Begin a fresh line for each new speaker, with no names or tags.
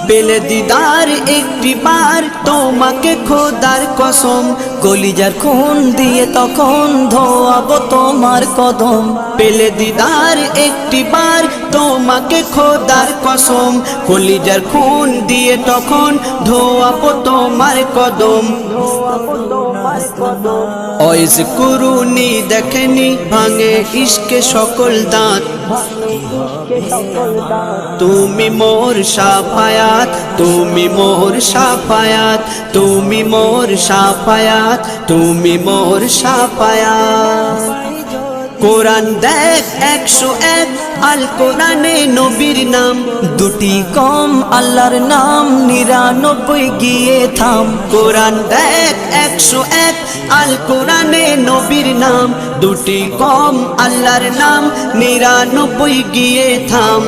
পেলে দিদার একটি বার তোমাকে খোদার কসম, কলিজার খুন দিয়ে তখন ধোয়াবো তোমার কদম। পেলে দিদার একটি বার তোমাকে খোদার কসম, কলিজার খুন দিয়ে তখন ধোয়াবো তোমার কদম। ওয়াইজ কুরুনি দেখেনি ভাঙে ইশকে সকল দাঁত, তুমি মোর শাফায়াত, তুমি মোর শাফায়াত, তুমি মোর শাফায়াত, তুমি মোর শাফায়াত। কোরআন দেখ 101 আল কোরআনে নবীর নাম, দুটি কম আল্লাহর নাম 99 গিয়ে থাম। কোরআন দেখ 101 আল কোরআনে নবীর নাম, দুটি কম আল্লাহর নাম 99 গিয়ে থাম।